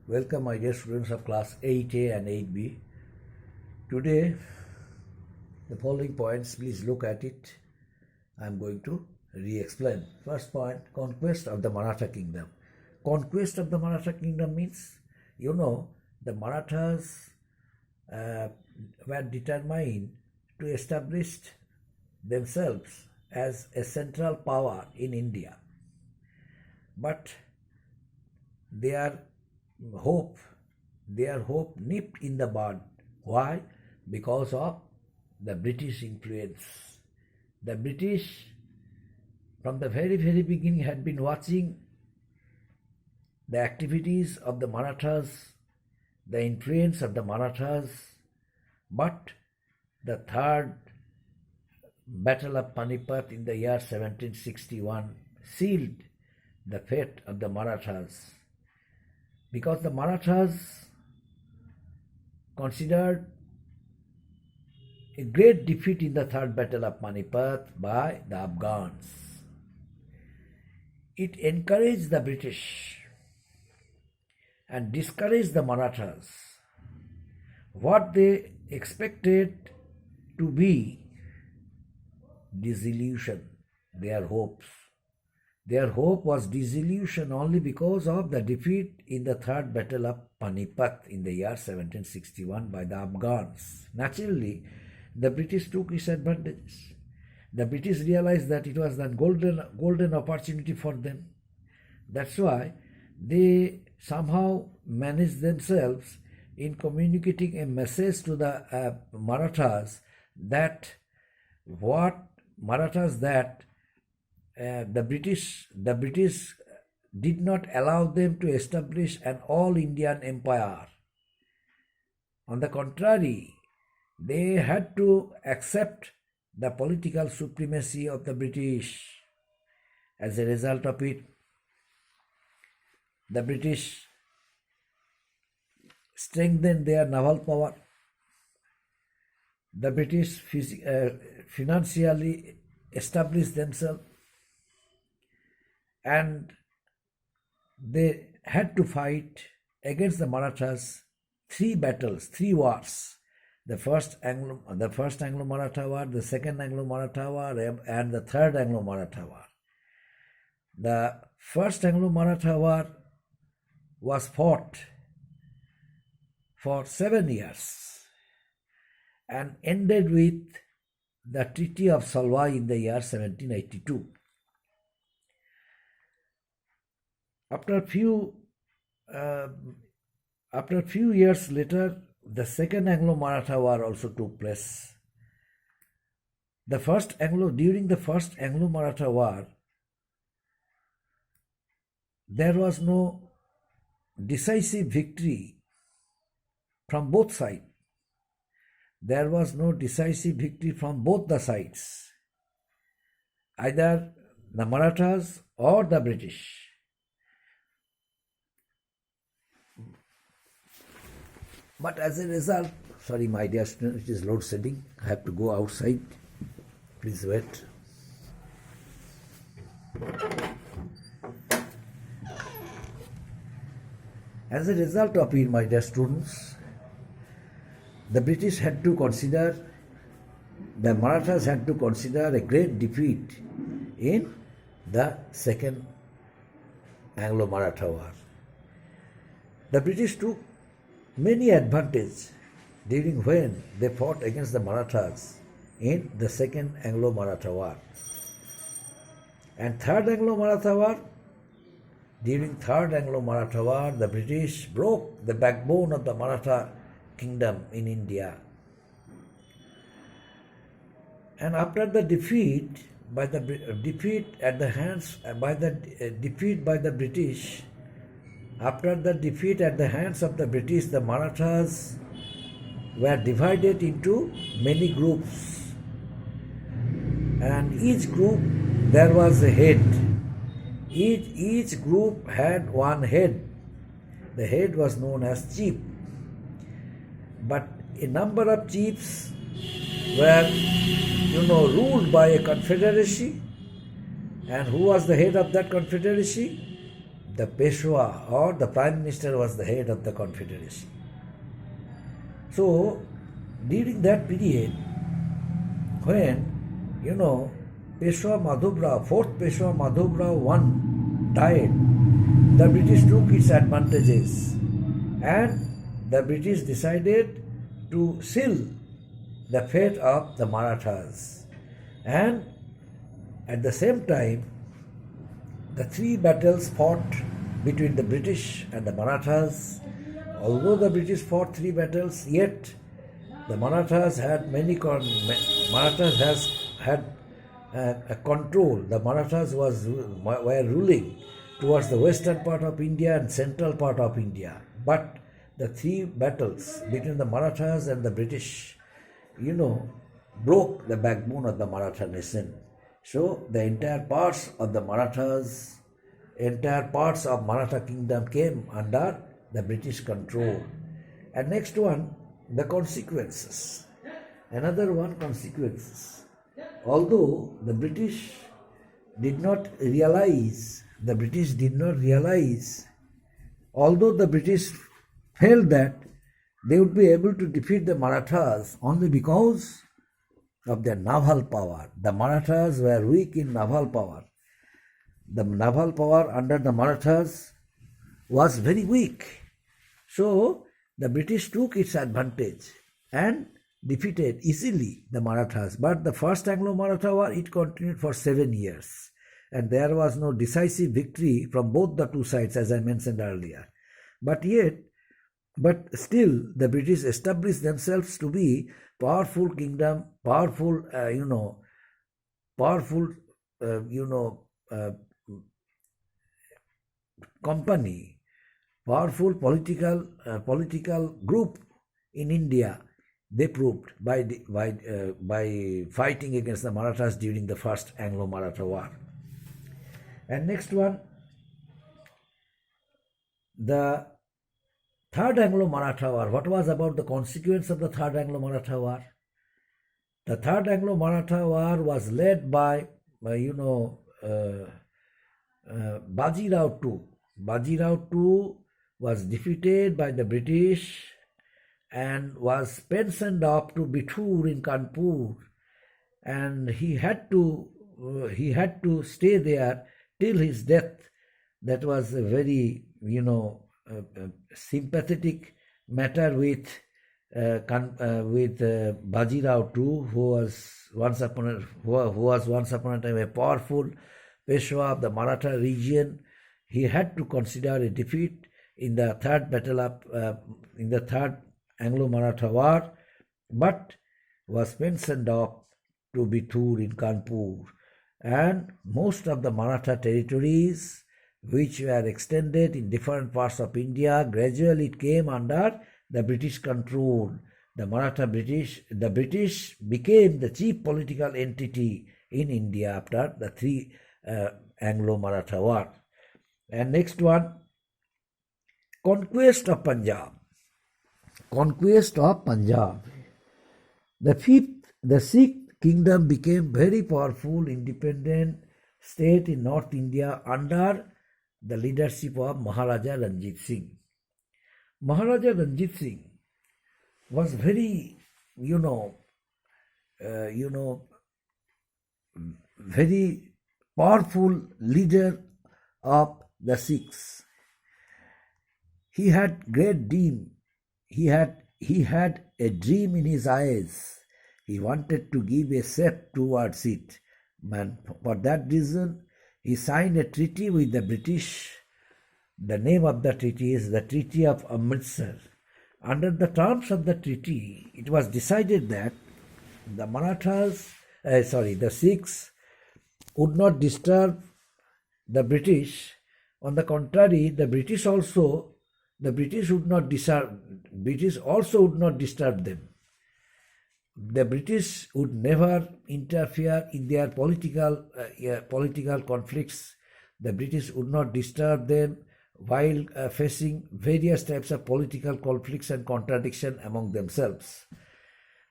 Welcome, my dear students of class 8A and 8B. Today, the following points, please look at it. I am going to re-explain. First point, conquest of the Maratha kingdom. Conquest of the Maratha kingdom means, the Marathas were determined to establish themselves as a central power in India. But their hope nipped in the bud. Why? Because of the British influence. The British, from the very beginning, had been watching the activities of the Marathas, the influence of the Marathas, but the third Battle of Panipat in the year 1761 sealed the fate of the Marathas, because the Marathas considered a great defeat in the third Battle of Panipat by the Afghans. It encouraged the British and discouraged the Marathas. What they expected to be disillusion, their hopes. Their hope was disillusion only because of the defeat in the third Battle of Panipat in the year 1761 by the Afghans. Naturally, the British took its advantages. The British realized that it was a golden opportunity for them. That's why they somehow managed themselves in communicating a message to the Marathas that the British did not allow them to establish an all-Indian empire. On the contrary, they had to accept the political supremacy of the British. As a result of it, the British strengthened their naval power. The British financially established themselves, and they had to fight against the Marathas three wars. The first Anglo-Maratha War, the second Anglo-Maratha War, and the third Anglo-Maratha War. The first Anglo-Maratha War was fought for 7 years and ended with the Treaty of Salwai in the year 1782. After a few years later, the second Anglo-Maratha War also took place. During the first Anglo-Maratha War, there was no decisive victory from both sides. There was no decisive victory from both the sides, either the Marathas or the British. But as a result, sorry my dear students, it is load shedding. I have to go outside. Please wait. As a result of it, my dear students, the British had to consider, the Marathas had to consider a great defeat in the second Anglo-Maratha War. The British took many advantages during when they fought against the Marathas in the second Anglo-Maratha War. And third Anglo-Maratha War, during third Anglo-Maratha War, the British broke the backbone of the Maratha kingdom in India. And after the defeat by the British, after the defeat at the hands of the British, the Marathas were divided into many groups, and each group there was a head. Each group had one head. The head was known as chief. But a number of chiefs were, ruled by a confederacy. And who was the head of that confederacy? the Peshwa or the Prime Minister was the head of the confederation. So during that period, when Peshwa Madhavrao, fourth Peshwa Madhavrao I died, the British took its advantages and the British decided to seal the fate of the Marathas. And at the same time, the three battles fought between the British and the Marathas. Although the British fought three battles, yet the Marathas had a control. The Marathas were ruling towards the western part of India and central part of India. But the three battles between the Marathas and the British, broke the backbone of the Maratha nation. So the entire parts of Maratha kingdom came under the British control. And next one, the consequences. Another one, consequences. Although the British did not realize, although the British felt that they would be able to defeat the Marathas only because of their naval power. The Marathas were weak in naval power. The naval power under the Marathas was very weak. So the British took its advantage and defeated easily the Marathas. But the first Anglo-Maratha war, it continued for 7 years. And there was no decisive victory from both the two sides, as I mentioned earlier. But still, the British established themselves to be powerful kingdom, powerful company, powerful political group in India. They proved by fighting against the Marathas during the first Anglo-Maratha war. And next one, the Third Anglo-Maratha War. What was about the consequence of the Third Anglo-Maratha War? The Third Anglo-Maratha War was led by, Bajirao II. Bajirao II was defeated by the British and was pensioned off to Bithur in Kanpur, and he had to stay there till his death. That was a very sympathetic matter with Bajirao II, who was once upon a time a powerful Peshwa of the Maratha region. He had to consider a defeat in the third Anglo-Maratha War, but was pensioned off to Bithur in Kanpur, and most of the Maratha territories, which were extended in different parts of India, gradually it came under the British control. The British became the chief political entity in India after the three Anglo-Maratha War. And next one, conquest of Punjab. The Sikh kingdom became very powerful, independent state in North India under the leadership of Maharaja Ranjit Singh. Maharaja Ranjit Singh was very, very powerful leader of the Sikhs. He had great dream. He had a dream in his eyes. He wanted to give a step towards it. And for that reason, he signed a treaty with the British. The name of the treaty is the Treaty of Amritsar. Under the terms of the treaty, it was decided that the Sikhs would not disturb the British. On the contrary, the British also would not disturb them. The British would never interfere in their political conflicts. The British would not disturb them while facing various types of political conflicts and contradiction among themselves.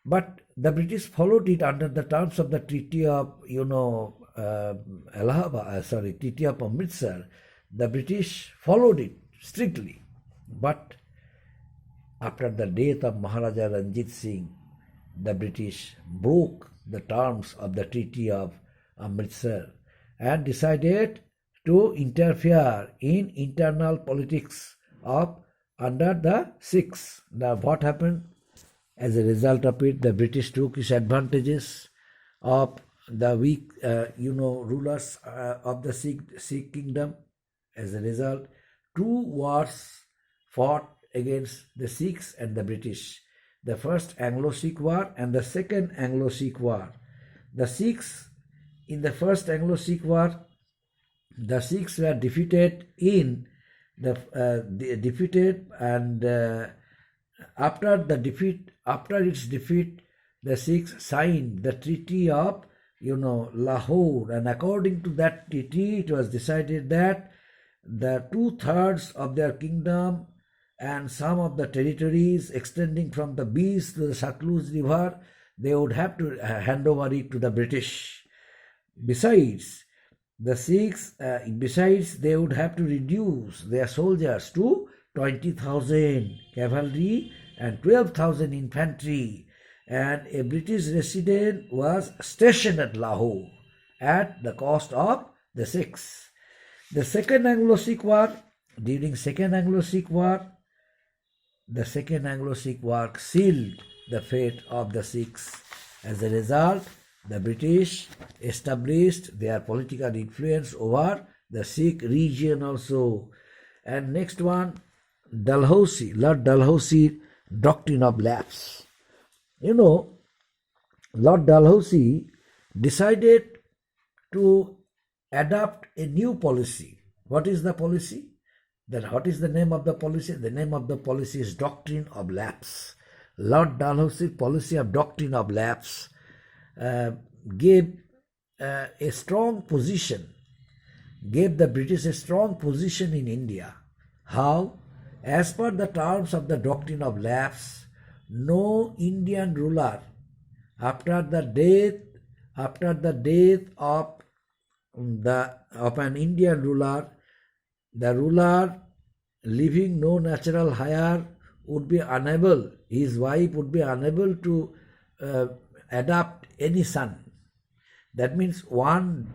But the British followed it under the terms of the Treaty of Treaty of Amritsar. the British followed it strictly. But after the death of Maharaja Ranjit Singh, the British broke the terms of the Treaty of Amritsar and decided to interfere in internal politics of under the Sikhs. Now what happened? As a result of it, the British took its advantages of the weak, rulers of the Sikh kingdom. As a result, two wars fought against the Sikhs and the British. The first Anglo-Sikh War and the second Anglo-Sikh War. The Sikhs, in the first Anglo-Sikh War, the Sikhs were defeated after its defeat, the Sikhs signed the Treaty of Lahore, and according to that treaty, it was decided that the 2/3 of their kingdom and some of the territories extending from the Beas to the Satluj River, they would have to hand over it to the British. Besides, the Sikhs, they would have to reduce their soldiers to 20,000 cavalry and 12,000 infantry, and a British resident was stationed at Lahore at the cost of the Sikhs. The Second Anglo-Sikh War, during Second Anglo-Sikh War, the Second Anglo-Sikh War sealed the fate of the Sikhs. As a result, the British established their political influence over the Sikh region also. And next one, Dalhousie, Lord Dalhousie, Doctrine of Lapse. Lord Dalhousie decided to adopt a new policy. What is the policy? What is the name of the policy? The name of the policy is Doctrine of Lapse. Lord Dalhousie's policy of Doctrine of Lapse gave a strong position, gave the British a strong position in India. How? As per the terms of the Doctrine of Lapse, no Indian ruler after the death of an Indian ruler, the ruler leaving no natural heir would be unable, his wife would be unable to adopt any son. That means one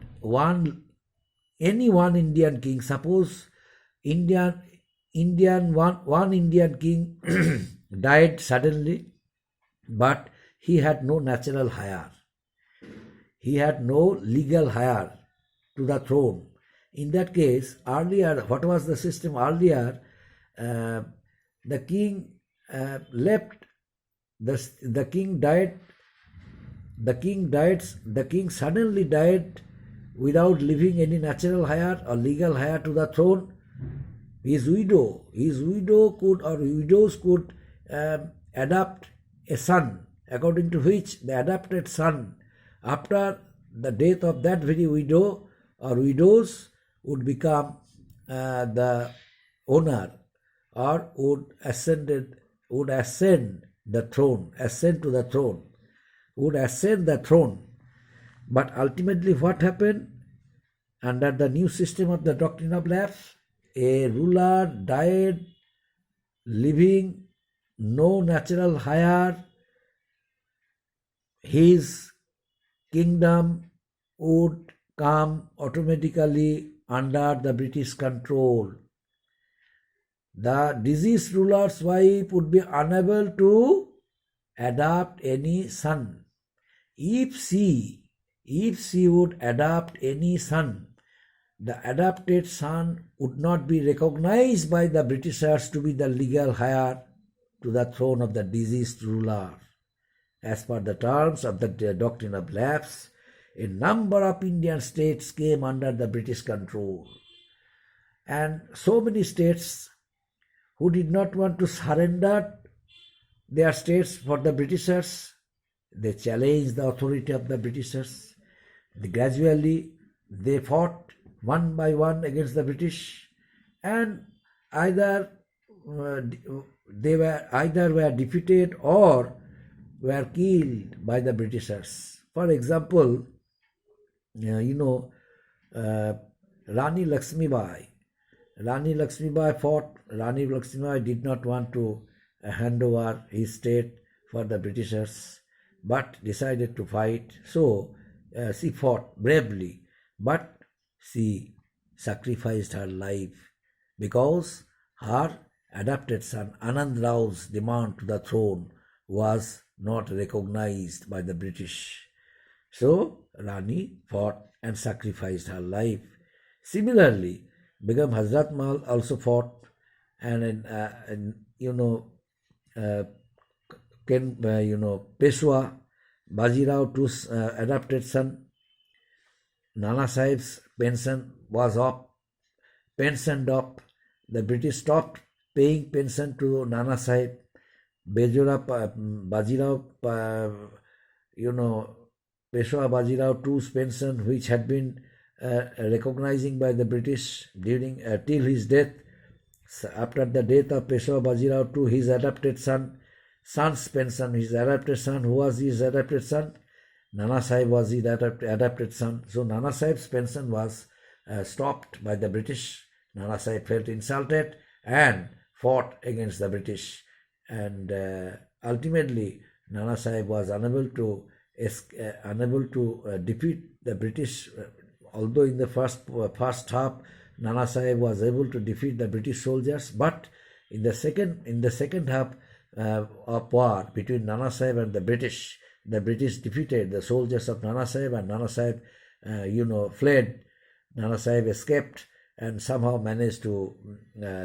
Indian king, suppose one Indian king died suddenly, but he had no natural heir. He had no legal heir to the throne. In that case, earlier, what was the system? Earlier, the king left. The king died. The king suddenly died without leaving any natural heir or legal heir to the throne. His widow widows could adopt a son, according to which the adopted son, after the death of that very widow or widows, would become the owner, or would ascend to the throne. But ultimately what happened? Under the new system of the Doctrine of Lapse, a ruler died leaving no natural heir. His kingdom would come automatically under the British control. The deceased ruler's wife would be unable to adopt any son. If she would adopt any son, the adopted son would not be recognized by the Britishers to be the legal heir to the throne of the deceased ruler. As per the terms of the Doctrine of Lapse, a number of Indian states came under the British control. And so many states who did not want to surrender their states for the Britishers, they challenged the authority of the Britishers. Gradually, they fought one by one against the British, and either were defeated or were killed by the Britishers. For example, Rani Lakshmibai, Rani Lakshmibai fought. Rani Lakshmibai did not want to hand over his state for the Britishers, but decided to fight. So she fought bravely, but she sacrificed her life because her adopted son Anand Rao's demand to the throne was not recognized by the British. So Rani fought and sacrificed her life. Similarly, Begum Hazrat Mahal also fought, and Peshwa Bajirao II's adopted son Nana Sahib's pensioned off. The British stopped paying pension to Nana Sahib. Bajirao, Peshwa Bajirao II's pension, which had been recognizing by the British during till his death. After the death of Peshwa Bajirao II, his adopted son's pension, his adopted son, who was his adopted son? Nana Sahib was his adopted son. So Nana Sahib's pension was stopped by the British. Nana Sahib felt insulted and fought against the British. And ultimately, Nana Sahib was unable to defeat the British. Although in the first half, Nana Sahib was able to defeat the British soldiers, but in the second half of war between Nana Sahib and the British defeated the soldiers of Nana Sahib, and Nana Sahib, fled. Nana Sahib escaped and somehow managed to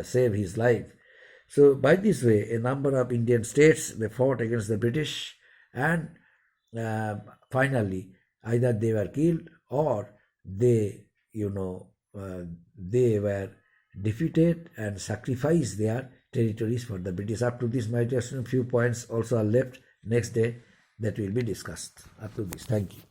save his life. So by this way, a number of Indian states, they fought against the British, and finally either they were killed or they were defeated and sacrificed their territories for the British. Up to this, my dear students, few points also are left. Next day that will be discussed. Up to this, thank you.